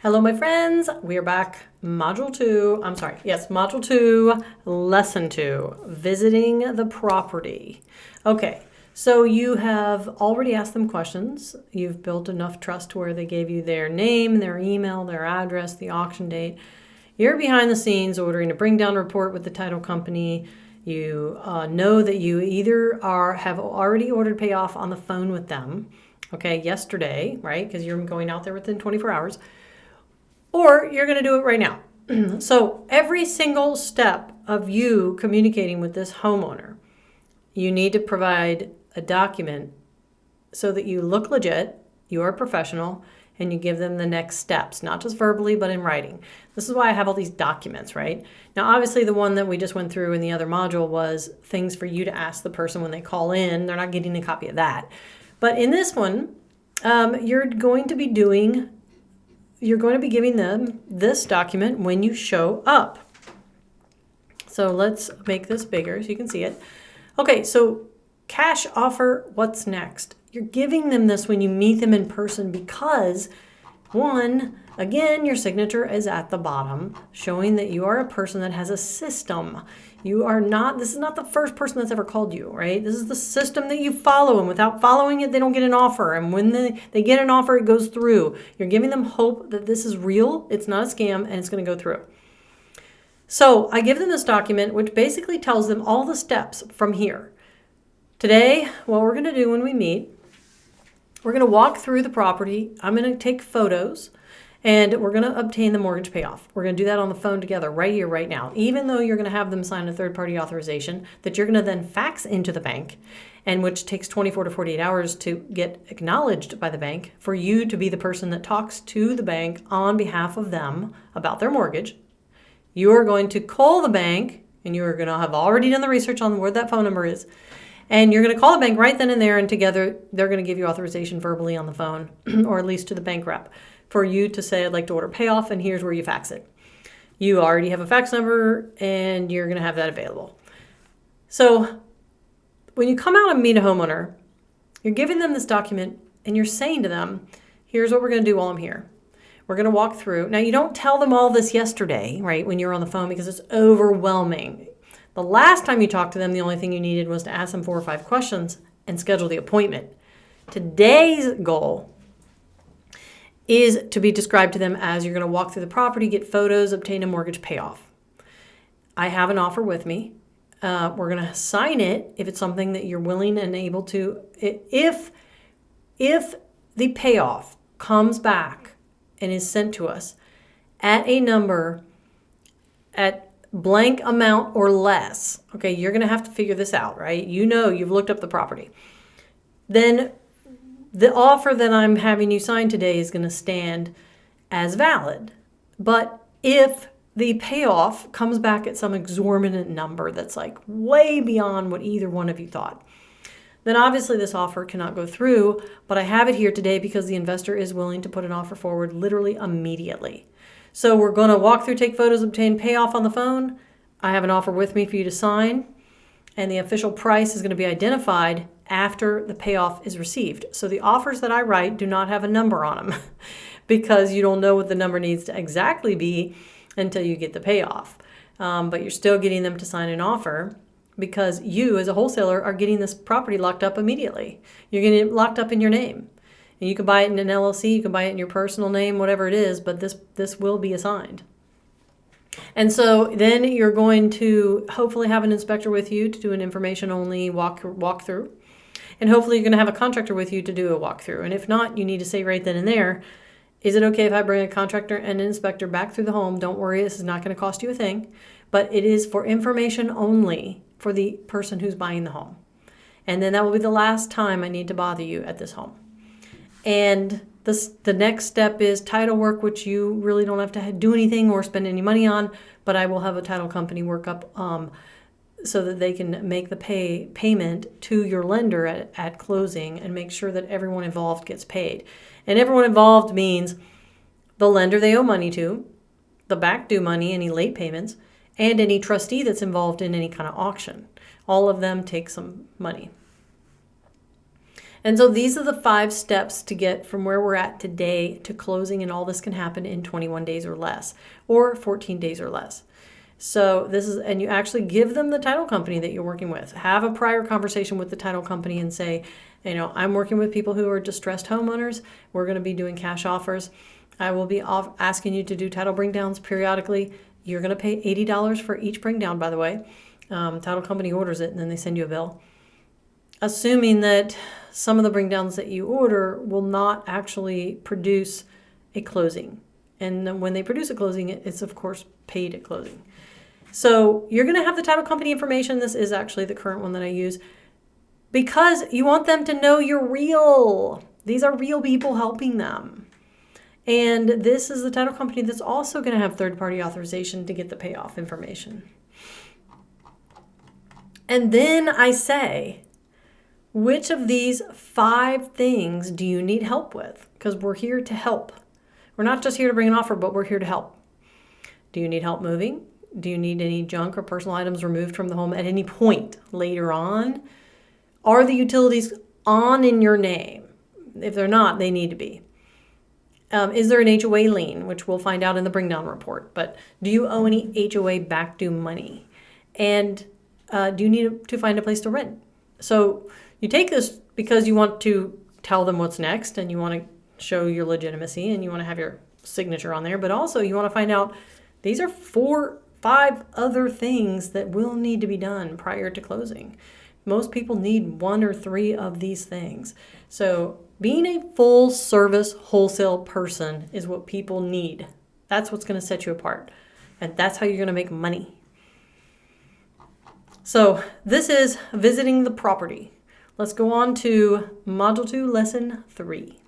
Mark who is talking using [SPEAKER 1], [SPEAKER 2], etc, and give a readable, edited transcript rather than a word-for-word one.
[SPEAKER 1] Hello, my friends. We are back. Module 2, Lesson 2, visiting the property. Okay, so you have already asked them questions. You've built enough trust to where they gave you their name, their email, their address, the auction date. You're behind the scenes ordering a bring down report with the title company. You know that you either have already ordered payoff on the phone with them, okay, yesterday, right, because you're going out there within 24 hours, or you're going to do it right now. So every single step of you communicating with this homeowner, you need to provide a document so that you look legit, you are a professional, and you give them the next steps, not just verbally, but in writing. This is why I have all these documents, right? Now, obviously, the one that we just went through in the other module was things for you to ask the person when they call in. They're not getting a copy of that. But in this one, you're going to be giving them this document when you show up. So let's make this bigger so you can see it. Okay, so cash offer, what's next? You're giving them this when you meet them in person because, one, again, your signature is at the bottom, showing that you are a person that has a system. This is not the first person that's ever called you, right? This is the system that you follow, and without following it, they don't get an offer. And when they get an offer, it goes through. You're giving them hope that this is real, it's not a scam, and it's going to go through. So I give them this document, which basically tells them all the steps from here. Today, what we're going to do when we meet, we're going to walk through the property. I'm going to take photos. And we're going to obtain the mortgage payoff. We're going to do that on the phone together right here, right now, even though you're going to have them sign a third-party authorization that you're going to then fax into the bank, and which takes 24 to 48 hours to get acknowledged by the bank for you to be the person that talks to the bank on behalf of them about their mortgage. You are going to call the bank, and you are going to have already done the research on where that phone number is. And you're going to call the bank right then and there, and together they're going to give you authorization verbally on the phone, or at least to the bank rep, for you to say, I'd like to order payoff, and here's where you fax it. You already have a fax number, and you're going to have that available. So when you come out and meet a homeowner, you're giving them this document, and you're saying to them, here's what we're going to do while I'm here. We're going to walk through. Now, you don't tell them all this yesterday, right, when you're on the phone, because it's overwhelming. The last time you talked to them, the only thing you needed was to ask them 4 or 5 questions and schedule the appointment. Today's goal is to be described to them as you're going to walk through the property, get photos, obtain a mortgage payoff. I have an offer with me. We're going to sign it if it's something that you're willing and able to. If the payoff comes back and is sent to us at a number at blank amount or less, okay, you're going to have to figure this out, right? You know, you've looked up the property. Then the offer that I'm having you sign today is going to stand as valid. But if the payoff comes back at some exorbitant number that's like way beyond what either one of you thought, then obviously this offer cannot go through. But I have it here today because the investor is willing to put an offer forward literally immediately. So we're going to walk through, take photos, obtain payoff on the phone. I have an offer with me for you to sign. And the official price is going to be identified after the payoff is received. So the offers that I write do not have a number on them because you don't know what the number needs to exactly be until you get the payoff. But you're still getting them to sign an offer because you as a wholesaler are getting this property locked up immediately. You're getting it locked up in your name. And you can buy it in an LLC, you can buy it in your personal name, whatever it is, but this will be assigned. And so then you're going to hopefully have an inspector with you to do an information-only walkthrough. And hopefully you're going to have a contractor with you to do a walkthrough. And if not, you need to say right then and there, is it okay if I bring a contractor and an inspector back through the home? Don't worry, this is not going to cost you a thing. But it is for information only for the person who's buying the home. And then that will be the last time I need to bother you at this home. And the next step is title work, which you really don't have to do anything or spend any money on, but I will have a title company work up so that they can make the payment to your lender at closing and make sure that everyone involved gets paid. And everyone involved means the lender they owe money to, the back due money, any late payments, and any trustee that's involved in any kind of auction. All of them take some money. And so these are the 5 steps to get from where we're at today to closing, and all this can happen in 21 days or less, or 14 days or less. So this is, and you actually give them the title company that you're working with. Have a prior conversation with the title company and say, I'm working with people who are distressed homeowners. We're going to be doing cash offers. I will be asking you to do title bring downs periodically. You're going to pay $80 for each bring down, by the way. Title company orders it and then they send you a bill. Assuming that some of the bring downs that you order will not actually produce a closing. And then when they produce a closing, it's of course paid at closing. So you're going to have the title company information. This is actually the current one that I use because you want them to know you're real. These are real people helping them. And this is the title company that's also going to have third-party authorization to get the payoff information. And then I say, which of these 5 things do you need help with? Because we're here to help. We're not just here to bring an offer, but we're here to help. Do you need help moving? Do you need any junk or personal items removed from the home at any point later on? Are the utilities on in your name? If they're not, they need to be. Is there an HOA lien, which we'll find out in the bring down report? But do you owe any HOA back due money? And do you need to find a place to rent? So you take this because you want to tell them what's next and you want to show your legitimacy and you want to have your signature on there. But also you want to find out these are 5 other things that will need to be done prior to closing. Most people need 1 or 3 of these things. So being a full service wholesale person is what people need. That's what's going to set you apart. And that's how you're going to make money. So this is visiting the property. Let's go on to Module 2, Lesson 3.